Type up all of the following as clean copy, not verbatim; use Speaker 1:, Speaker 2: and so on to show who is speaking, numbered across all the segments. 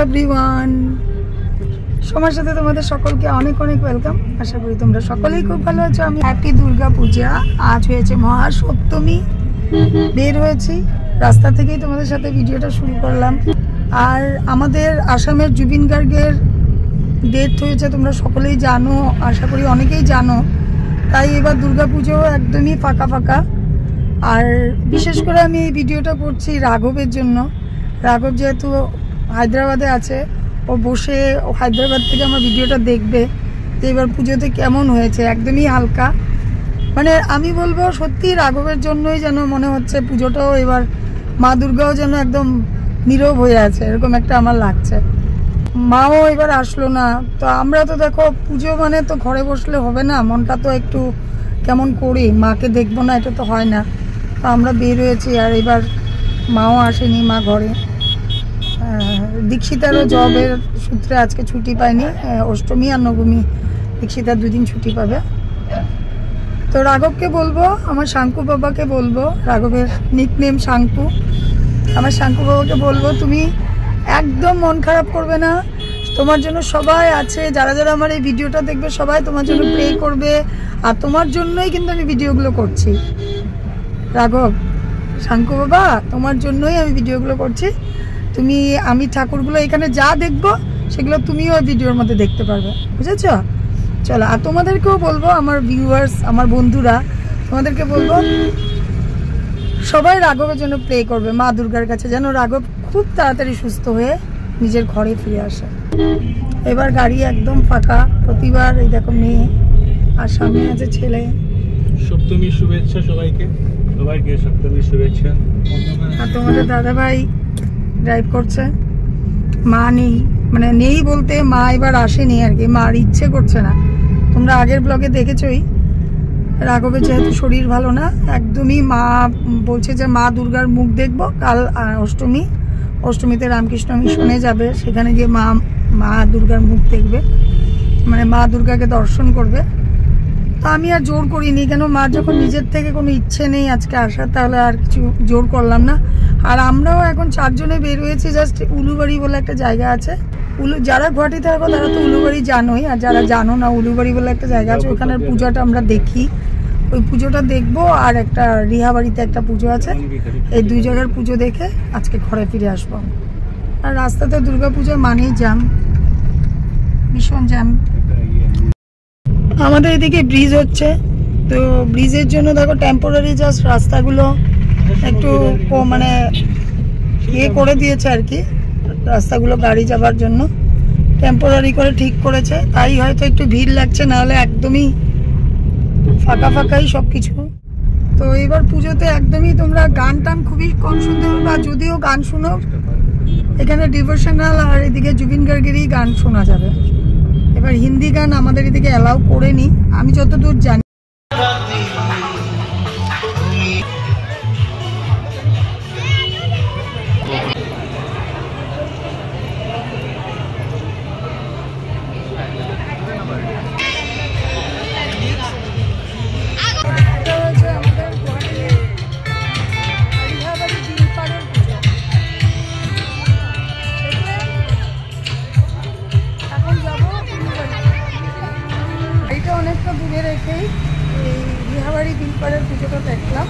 Speaker 1: Everyone, সময়ের সাথে তোমাদের সকলকে অনেক অনেক ওয়েলকাম। আশা করি তোমরা সকলেই খুব ভালো আছো। আমি হ্যাপি দুর্গা পূজা। আজ হয়েছে মহাসপ্তমী, বের হয়েছি রাস্তা থেকেই তোমাদের সাথে ভিডিওটা শুরু করলাম। আর আমাদের আসামের জুবিন গার্গের ডেথ হয়েছে, তোমরা সকলেই জানো, আশা করি অনেকেই জানো। তাই এবার দুর্গা পুজো একদমই ফাঁকা ফাঁকা। আর বিশেষ করে আমি এই ভিডিওটা করছি রাঘবের জন্য। রাঘব যেহেতু হায়দ্রাবাদে আছে, ও বসে হায়দ্রাবাদ থেকে আমার ভিডিওটা দেখবে যে এবার পুজোতে কেমন হয়েছে। একদমই হালকা, মানে আমি বলবো সত্যি রাঘবের জন্যই যেন মনে হচ্ছে পুজোটাও এবার মা দুর্গাও যেন একদম নীরব হয়ে আছে, এরকম একটা আমার লাগছে। মাও এবার আসলো না, তো আমরা তো দেখো পুজো মানে তো ঘরে বসলে হবে না, মনটা তো একটু কেমন করি, মাকে দেখবো না এটা তো হয় না। তো আমরা বের হয়েছি, আর এবার মাও আসেনি, মা ঘরে। দীক্ষিতারও জবের সূত্রে আজকে ছুটি পায়নি, অষ্টমী আর নবমী দীক্ষিতার 2 দিন ছুটি পাবে। তো রাঘবকে বলবো, আমার শাঙ্কু বাবাকে বলবো, রাঘবের নিকনেম শাঙ্কু, আমার শাঙ্কু বাবাকে বলবো তুমি একদম মন খারাপ করবে না, তোমার জন্য সবাই আছে, যারা যারা আমার এই ভিডিওটা দেখবে সবাই তোমার জন্য প্রে করবে, আর তোমার জন্যই কিন্তু আমি ভিডিওগুলো করছি। রাঘব, শাঙ্কু বাবা, তোমার জন্যই আমি ভিডিওগুলো করছি। তুমি, আমি ঠাকুরগুলো এখানে যা দেখবো সেগুলো তুমিও ভিডিওর মধ্যে দেখতে পারবে, বুঝেছ? চলো, আর তোমাদেরকেও বলবো, আমার ভিউয়ার্স, আমার বন্ধুরা, তোমাদেরকে বলবো সবাই রাঘবের জন্য প্রে করবে মা দুর্গার কাছে, যেন রাঘব খুব তাড়াতাড়ি সুস্থ হয়ে নিজের ঘরে ফিরে আসে। এবার গাড়ি একদম ফাঁকা, প্রতিবার এই দেখো মেয়ে আর সামনে আছে ছেলে।
Speaker 2: সপ্তমীর শুভেচ্ছা সবাইকে, সবাইকে সপ্তমীর শুভেচ্ছা।
Speaker 1: আর তোমাদের দাদা ভাই ড্রাইভ করছে, মা নেই, মানে নেই বলতে মা এবার আসেনি আর কি, মার ইচ্ছে করছে না। তোমরা আগের ব্লগে দেখেছই, রাঘবের যেহেতু শরীর ভালো না একদমই, মা বলছে যে মা দুর্গার মুখ দেখবো কাল অষ্টমী, অষ্টমীতে রামকৃষ্ণ মিশনে যাবে, সেখানে গিয়ে মা দুর্গার মুখ দেখবে, মানে মা দুর্গাকে দর্শন করবে। তা আমি আর জোর করিনি, কেন মার যখন নিজের থেকে কোনো ইচ্ছে নেই আজকে আসার, তাহলে আর কিছু জোর করলাম না। আর আমরাও এখন 4 জনে বের হয়েছি, জাস্ট উলুবাড়ি বলে একটা জায়গা আছে। যারা গুয়াহাটিতে থাকো তারা তো উলুবাড়ি জানোই, আর যারা জানো না, উলুবাড়ি বলে একটা জায়গা আছে, ওখানের পুজোটা আমরা দেখি, ওই পুজোটা দেখবো। আর একটা রিহাবাড়িতে একটা পুজো আছে, এই 2 জায়গার পুজো দেখে আজকে ঘরে ফিরে আসবো। আর রাস্তাতে দুর্গা পুজোর মানেই জ্যাম, ভীষণ জ্যাম। আমাদের এদিকে ব্রিজ হচ্ছে, তো ব্রিজের জন্য দেখো টেম্পোরারি জাস্ট রাস্তাগুলো একটু মানে ইয়ে করে দিয়েছে আর কি, রাস্তাগুলো গাড়ি যাবার জন্য টেম্পোরারি করে ঠিক করেছে, তাই হয়তো একটু ভিড় লাগছে, নাহলে একদমই ফাঁকা ফাঁকাই সব কিছু। তো এবার পুজোতে একদমই তোমরা গান টান খুবই কম শুনতে পারবে, আর যদিও গান শুনো এখানে ডিভোশনাল আর এদিকে জুবিন গার্গেরই গান শোনা যাবে। এবার হিন্দি গান আমাদের এদিকে অ্যালাউ করেনি আমি যতদূর জানি। অনেকটা দূরে রেখেই এই রিহাবাড়ি বিলপাড়ের পুজোটা দেখলাম।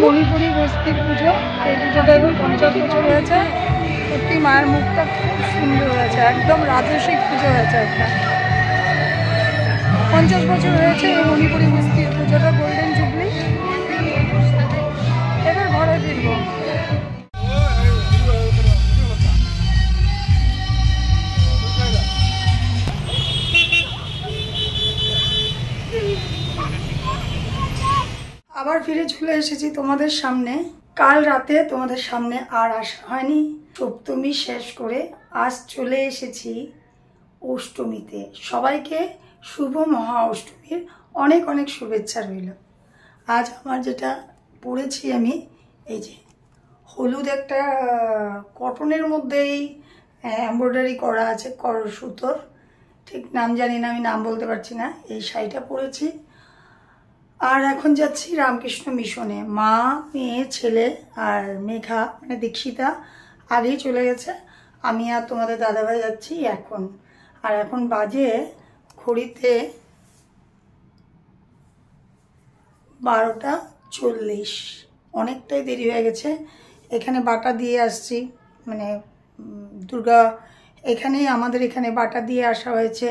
Speaker 1: মণিপুরি বস্তির পুজো, এই পুজোটা এখন 50 বছর হয়েছে। সত্যি মায়ের মুখটা খুব সুন্দর হয়েছে, একদম রাজস্বিক পুজো হয়েছে একটা। 50 বছর হয়েছে এই মণিপুরি বস্তির পুজোটা, গোল্ডেন জুবলি। এবার ঘরে ফিরবো। আবার ফিরে চলে এসেছি তোমাদের সামনে। কাল রাতে তোমাদের সামনে আর আসা হয়নি। সপ্তমী শেষ করে আজ চলে এসেছি অষ্টমীতে। সবাইকে শুভ মহা অষ্টমীর অনেক অনেক শুভেচ্ছা রইল। আজ আমার যেটা পরেছি আমি, এই যে হলুদ একটা কটনের মধ্যেই এমব্রয়ডারি করা আছে সুতোর, ঠিক নাম জানি না, আমি নাম বলতে পারছি না। এই শাড়িটা পরেছি। আর এখন যাচ্ছি রামকৃষ্ণ মিশনে। মা, মেয়ে, ছেলে আর মেঘা মানে দীক্ষিতা আগেই চলে গেছে। আমি আর তোমাদের দাদাভাই যাচ্ছি এখন। আর এখন বাজে ঘড়িতে 12:40। অনেকটাই দেরি হয়ে গেছে। এখানে বাটা দিয়ে আসছি, মানে দুর্গা এখানেই আমাদের এখানে বাটা দিয়ে আসা হয়েছে।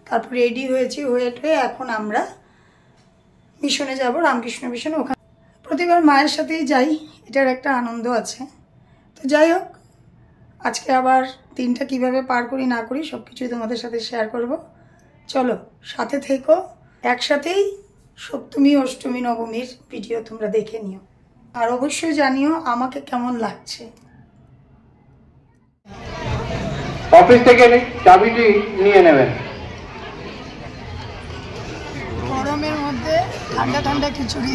Speaker 1: তারপর রেডি হয়েছি, হয়ে এখন আমরা মিশনে যাব, রামকৃষ্ণ মিশনে। ওখানে প্রতিবার মায়ের সাথেই যাই, এটার একটা আনন্দ আছে। তো যাই হোক, আজকে আবার দিনটা কিভাবে পার করি না করি সব কিছুই তোমাদের সাথে শেয়ার করব। চলো সাথে থেকো, একসাথেই সপ্তমী, অষ্টমী, নবমীর ভিডিও তোমরা দেখে নিও। আর অবশ্যই জানিও আমাকে কেমন লাগছে।
Speaker 3: অফিস থেকে চাবিটি নিয়ে নেবেন।
Speaker 1: গরমের মধ্যে ঠান্ডা ঠান্ডা খিচুড়ি।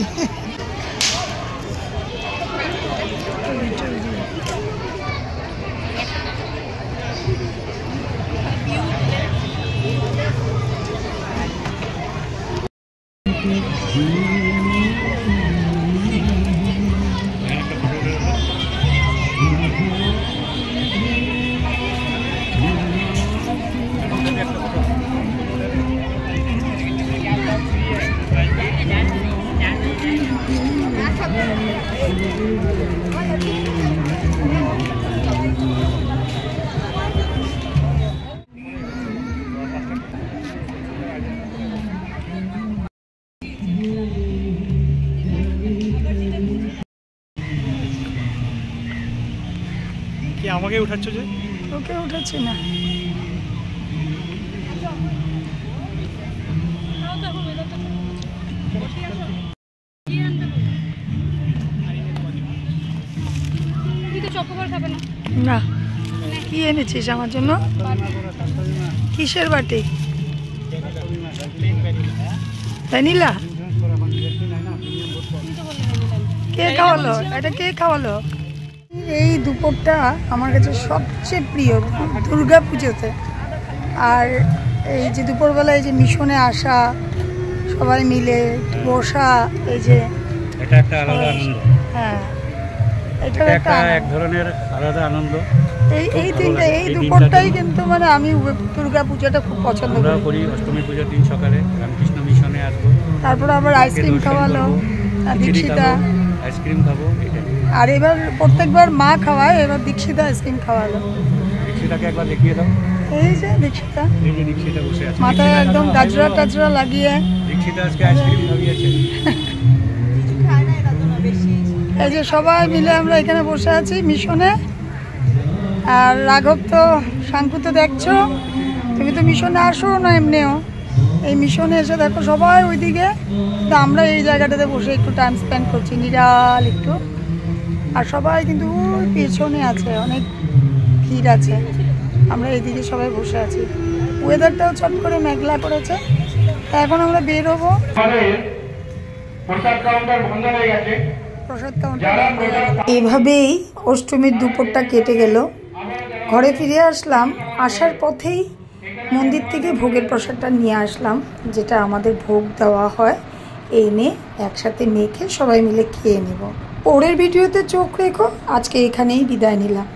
Speaker 2: কি আমাকে উঠাচ্ছ যে?
Speaker 1: ওকে উঠাচ্ছি না। না, কি এনেছিস আমার জন্য? কিসের বাটি? ভ্যানিলা? কে খাওয়ালো এটা? কে খাওয়ালো? এই দুপুরটা আমার কাছে সবচেয়ে প্রিয় দুর্গা পুজোতে। আর এই যে দুপুরবেলা এই যে মিশনে আসা, সবাই মিলে বসা, এই যে
Speaker 2: এটা একটা আলাদা আনন্দ।
Speaker 1: হ্যাঁ, এটা একটা
Speaker 2: এক ধরনের আলাদা আনন্দ।
Speaker 1: এই দিনটা, এই দুপুরটাই কিন্তু মানে আমি দুর্গা পুজোটা খুব পছন্দ করি।
Speaker 2: অষ্টমী পুজোর দিন সকালে রামকৃষ্ণ মিশনে আসবো,
Speaker 1: তারপর আবার আইসক্রিম খাওয়ালো দীক্ষিতা,
Speaker 2: আইসক্রিম খাবো।
Speaker 1: আর এবার প্রত্যেকবার মা খাওয়ায়, এবার দীক্ষিতা আইসক্রিম খাওয়ালো।
Speaker 2: দীক্ষিতাকে একবার দেখিয়ে দাও।
Speaker 1: এই যে দীক্ষিতা,
Speaker 2: এই যে দীক্ষিতা বসে আছে,
Speaker 1: মাথায় একদম গাজরা টাজরা লাগিয়ে।
Speaker 2: দীক্ষিতা আজকে আইসক্রিম খাইয়েছে।
Speaker 1: এই যে সবাই মিলে আমরা এখানে বসে আছি মিশনে। আর রাঘব তো, শাঙ্কু তো দেখছো, তুমি তো মিশনে আসো না এমনিও। এই মিশনে এসে দেখো সবাই ওইদিকে, তো আমরা এই জায়গাটাতে বসে একটু টাইম স্পেন্ড করছি, নিরাল একটু। আর সবাই কিন্তু ওই পেছনে আছে, অনেক ভিড় আছে। আমরা এইদিকে সবাই বসে আছি। ওয়েদারটাও চট করে মেঘলা করেছে। তা এখন আমরা বের হবো।
Speaker 3: প্রসাদ কাউন্টার বন্ধ হয়ে গেছে।
Speaker 1: এভাবেই অষ্টমীর দুপুরটা কেটে গেল। ঘরে ফিরে আসলাম, আসার পথেই মন্দির থেকে ভোগের প্রসাদটা নিয়ে আসলাম, যেটা আমাদের ভোগ দেওয়া হয়। এনে একসাথে মেখে সবাই মিলে খেয়ে নেব। পরের ভিডিওতে চোখ রেখো। আজকে এখানেই বিদায় নিলাম।